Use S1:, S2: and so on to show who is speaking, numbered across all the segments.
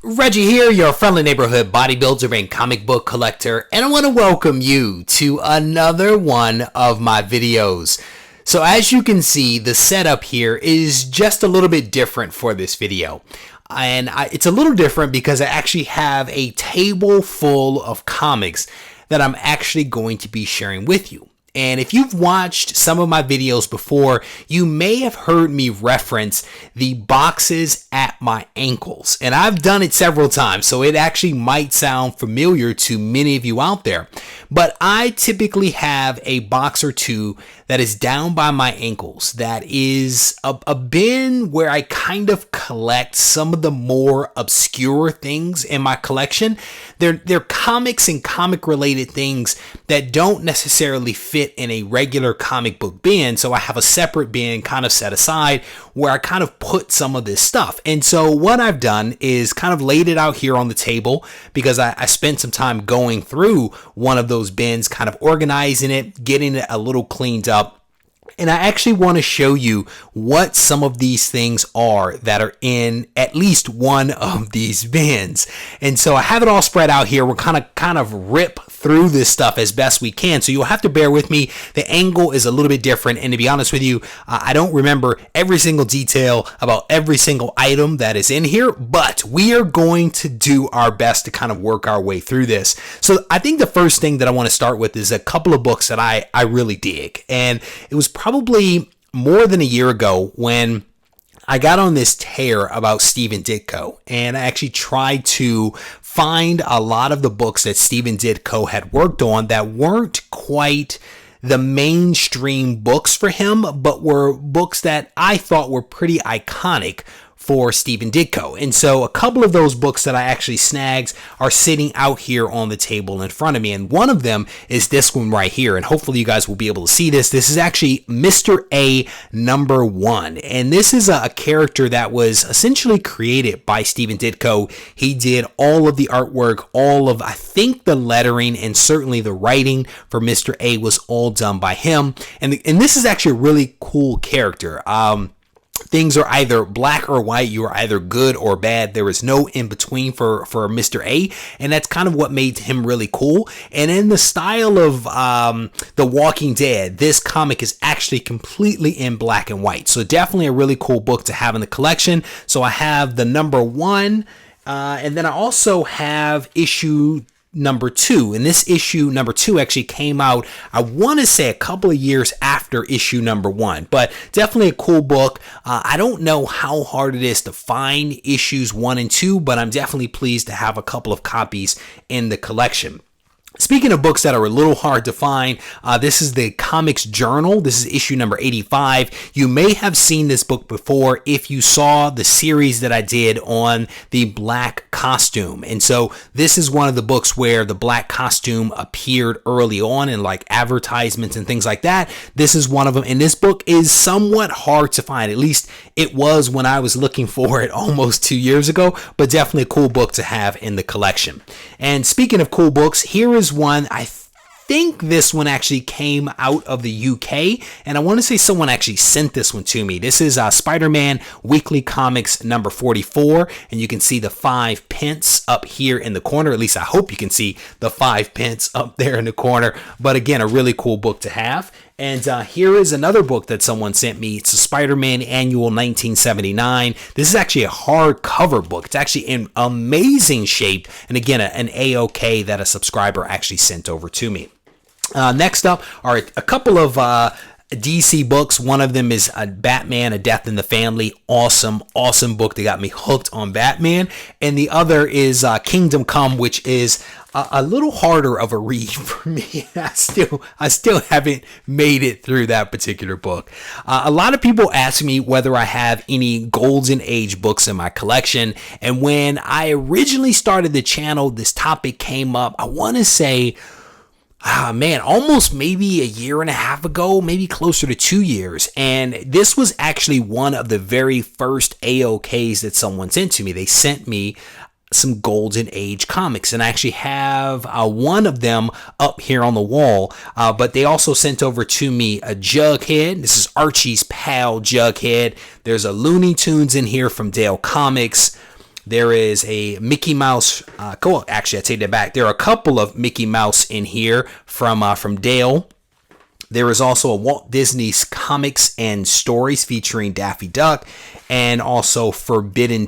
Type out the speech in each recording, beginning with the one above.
S1: Reggie here, your friendly neighborhood bodybuilder and comic book collector, and I want to welcome you to another one of my videos. So as you can see, the setup here is just a little bit different for this video. And it's a little different because I actually have a table full of comics that I'm actually going to be sharing with you. And if you've watched some of my videos before, you may have heard me reference the boxes at my ankles. And I've done it several times, so it actually might sound familiar to many of you out there. But I typically have a box or two that is down by my ankles that is a bin where I kind of collect some of the more obscure things in my collection. They're comics and comic related things that don't necessarily fit in a regular comic book bin, so I have a separate bin kind of set aside where I kind of put some of this stuff. And so what I've done is kind of laid it out here on the table because I spent some time going through one of those bins, kind of organizing it, getting it a little cleaned up. And I actually want to show you what some of these things are that are in at least one of these bins. And so I have it all spread out here. We're kind of rip through this stuff as best we can. So you'll have to bear with me. The angle is a little bit different. And to be honest with you, I don't remember every single detail about every single item that is in here, but we are going to do our best to kind of work our way through this. So I think the first thing that I want to start with is a couple of books that I really dig. And it was probably more than a year ago when I got on this tear about Stephen Ditko, and I actually tried to find a lot of the books that Stephen Ditko had worked on that weren't quite the mainstream books for him, but were books that I thought were pretty iconic for Stephen Ditko. And so a couple of those books that I actually snagged are sitting out here on the table in front of me. And one of them is this one right here. And hopefully you guys will be able to see this. This is actually Mr. A #1. And this is a character that was essentially created by Stephen Ditko. He did all of the artwork, all of, I think, the lettering, and certainly the writing for Mr. A was all done by him. And this is actually a really cool character. Things are either black or white. You are either good or bad. There is no in between for Mr. A, and that's kind of what made him really cool. And in the style of The Walking Dead, this comic is actually completely in black and white. So definitely a really cool book to have in the collection. So I have the #1, and then I also have issue #2, and this issue #2 actually came out, I want to say, a couple of years after issue #1, but definitely a cool book. I don't know how hard it is to find issues 1 and 2, but I'm definitely pleased to have a couple of copies in the collection. Speaking of books that are a little hard to find, this is the Comics Journal. This is issue number 85. You may have seen this book before if you saw the series that I did on the black costume. And so this is one of the books where the black costume appeared early on in like advertisements and things like that. This is one of them. And this book is somewhat hard to find. At least it was when I was looking for it almost 2 years ago, but definitely a cool book to have in the collection. And speaking of cool books, here is one. I think this one actually came out of the UK, and I want to say someone actually sent this one to me. This is Spider-Man Weekly Comics number 44, and you can see the 5 pence up here in the corner. At least I hope you can see the 5 pence up there in the corner. But again, a really cool book to have. And here is another book that someone sent me. It's a Spider-Man Annual 1979. This is actually a hardcover book. It's actually in amazing shape. And again, an A-OK that a subscriber actually sent over to me. Next up are a couple of DC books. One of them is Batman, A Death in the Family. Awesome book that got me hooked on Batman. And the other is Kingdom Come, which is a little harder of a read for me. I still haven't made it through that particular book. A lot of people ask me whether I have any Golden Age books in my collection. And when I originally started the channel, this topic came up, I want to say, almost maybe a year and a half ago, maybe closer to 2 years. And this was actually one of the very first AOKs that someone sent to me. They sent me some Golden Age comics, and I actually have one of them up here on the wall, but they also sent over to me a Jughead. This is Archie's pal Jughead. There's a Looney Tunes in here from Dale Comics. There is a Mickey Mouse. Actually, I take that back. There are a couple of Mickey Mouse in here from Dale. There is also a Walt Disney's Comics and Stories featuring Daffy Duck, and also Forbidden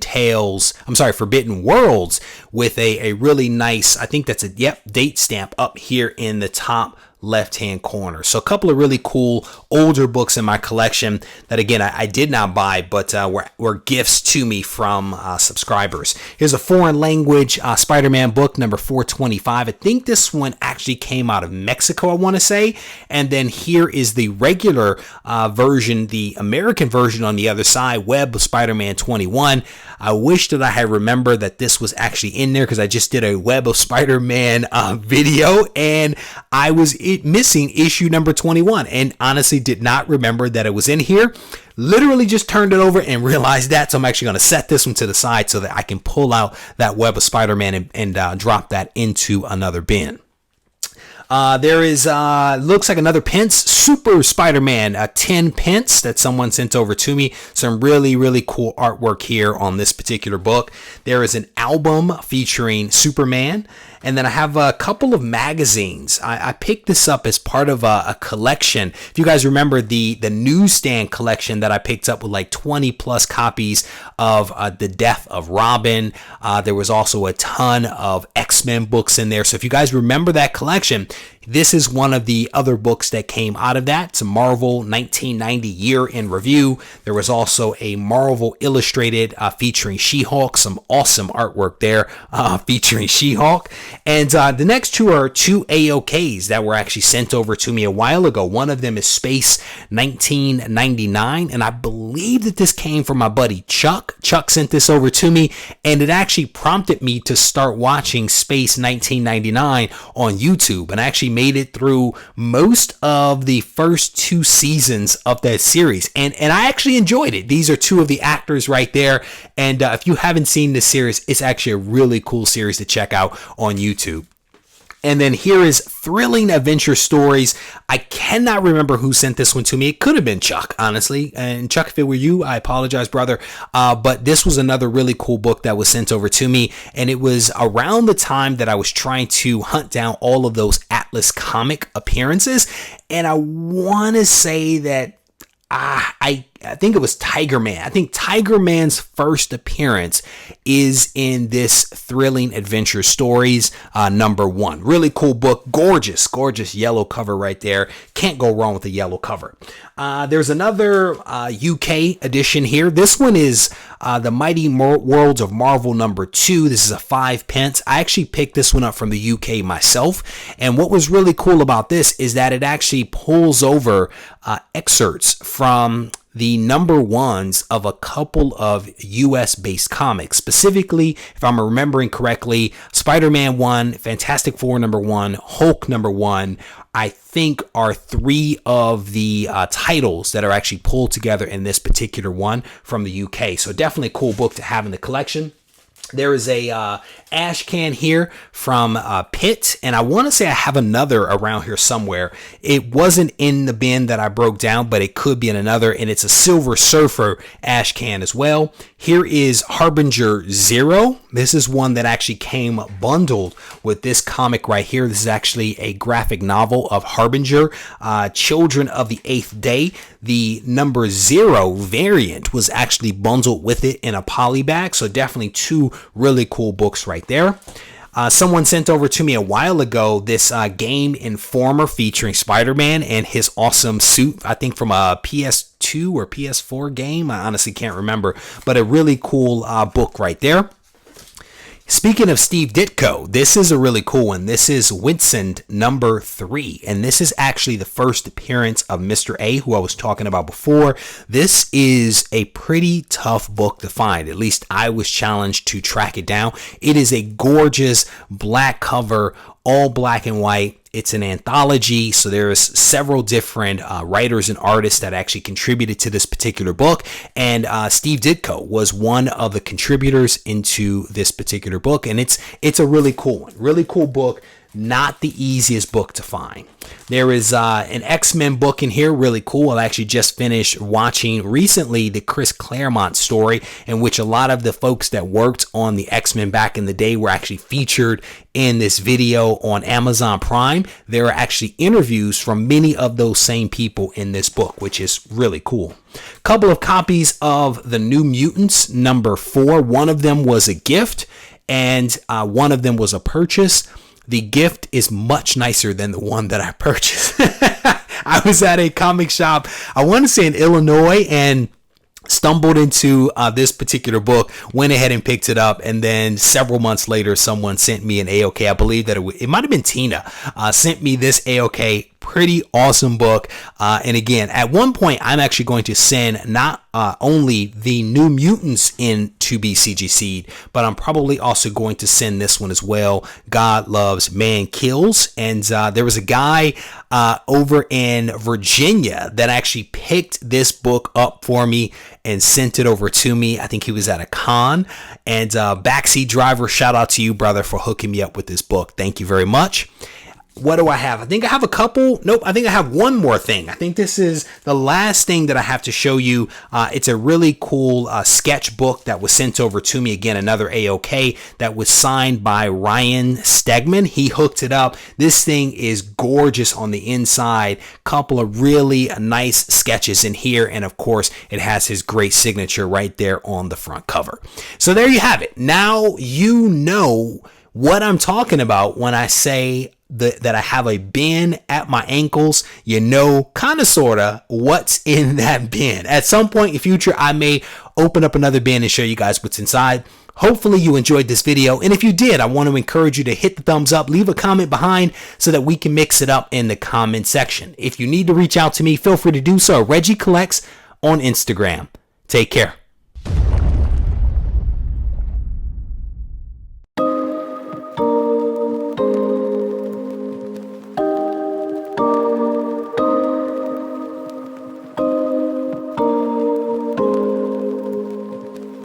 S1: Worlds with a really nice, I think that's a date stamp up here in the top left-hand corner. So a couple of really cool older books in my collection that, again, I did not buy, but were gifts to me from subscribers. Here's a foreign language Spider-Man book, number 425. I think this one actually came out of Mexico, I want to say. And then here is the regular version, the American version on the other side, Web of Spider-Man 21. I wish that I had remembered that this was actually in there, because I just did a Web of Spider-Man video, and I was missing issue number 21, and honestly did not remember that it was in here. Literally just turned it over and realized that, so I'm actually going to set this one to the side so that I can pull out that Web of Spider-Man and drop that into another bin. There is, looks like another Pence, Super Spider-Man, 10 pence that someone sent over to me. Some really, really cool artwork here on this particular book. There is an album featuring Superman. And then I have a couple of magazines. I picked this up as part of a collection. If you guys remember the newsstand collection that I picked up with like 20 plus copies of The Death of Robin. There was also a ton of X-Men books in there. So if you guys remember that collection, this is one of the other books that came out of that. It's a Marvel 1990 year in review. There was also a Marvel Illustrated featuring She-Hulk. Some awesome artwork there featuring She-Hulk. And the next two are two AOKs that were actually sent over to me a while ago. One of them is Space 1999. And I believe that this came from my buddy Chuck. Chuck sent this over to me, and it actually prompted me to start watching Space 1999 on YouTube. And I actually made it through most of the first two seasons of that series, and I actually enjoyed it. These are two of the actors right there, and if you haven't seen this series, it's actually a really cool series to check out on YouTube. And then here is Thrilling Adventure Stories. I cannot remember who sent this one to me. It could have been Chuck, honestly. And Chuck, if it were you, I apologize, brother. But this was another really cool book that was sent over to me. And it was around the time that I was trying to hunt down all of those Atlas comic appearances. And I want to say that I think it was Tiger Man. I think Tiger Man's first appearance is in this Thrilling Adventure Stories number 1. Really cool book. Gorgeous yellow cover right there. Can't go wrong with a yellow cover. There's another UK edition here. This one is The Mighty Worlds of Marvel number 2. This is a 5 pence. I actually picked this one up from the UK myself. And what was really cool about this is that it actually pulls over excerpts from the number ones of a couple of US based comics. Specifically, if I'm remembering correctly, Spider-Man 1, Fantastic Four number 1, Hulk number 1, I think are 3 of the titles that are actually pulled together in this particular one from the UK. So definitely a cool book to have in the collection. There is a ash can here from Pitt, and I want to say I have another around here somewhere. It wasn't in the bin that I broke down, but it could be in another, and it's a Silver Surfer ash can as well. Here is Harbinger Zero. This is one that actually came bundled with this comic right here. This is actually a graphic novel of Harbinger, Children of the Eighth Day. The number 0 variant was actually bundled with it in a poly bag, so definitely 2 really cool books right there. Someone sent over to me a while ago this Game Informer featuring Spider-Man and his awesome suit, I think from a PS2 or PS4 game. I honestly can't remember, but a really cool book right there. Speaking of Steve Ditko, this is a really cool one. This is Winston number 3, and this is actually the first appearance of Mr. A, who I was talking about before. This is a pretty tough book to find. At least I was challenged to track it down. It is a gorgeous black cover, all black and white. It's an anthology, so there's several different writers and artists that actually contributed to this particular book, and Steve Ditko was one of the contributors into this particular book, and it's a really cool one, really cool book. not the easiest book to find. There is an X-Men book in here, really cool. I actually just finished watching recently the Chris Claremont story, in which a lot of the folks that worked on the X-Men back in the day were actually featured in this video on Amazon Prime. There are actually interviews from many of those same people in this book, which is really cool. Couple of copies of The New Mutants #4. One of them was a gift, and one of them was a purchase. The gift is much nicer than the one that I purchased. I was at a comic shop, I want to say in Illinois, and stumbled into this particular book, went ahead and picked it up, and then several months later, someone sent me an AOK. I believe that it might have been Tina, sent me this AOK. Pretty awesome book. And again, at one point, I'm actually going to send not only the New Mutants in to be CGC'd, but I'm probably also going to send this one as well. God Loves, Man Kills. And there was a guy over in Virginia that actually picked this book up for me and sent it over to me. I think he was at a con. And backseat driver, shout out to you, brother, for hooking me up with this book. Thank you very much. What do I have? I think I have a couple. Nope, I think I have one more thing. I think this is the last thing that I have to show you. It's a really cool sketchbook that was sent over to me. Again, another AOK that was signed by Ryan Stegman. He hooked it up. This thing is gorgeous on the inside. Couple of really nice sketches in here. And of course, it has his great signature right there on the front cover. So there you have it. Now you know what I'm talking about when I say that I have a bin at my ankles. You know, kind of, sort of, what's in that bin. At some point in the future, I may open up another bin and show you guys what's inside. Hopefully you enjoyed this video. And if you did, I want to encourage you to hit the thumbs up, leave a comment behind so that we can mix it up in the comment section. If you need to reach out to me, feel free to do so. Reggie Collects on Instagram. Take care.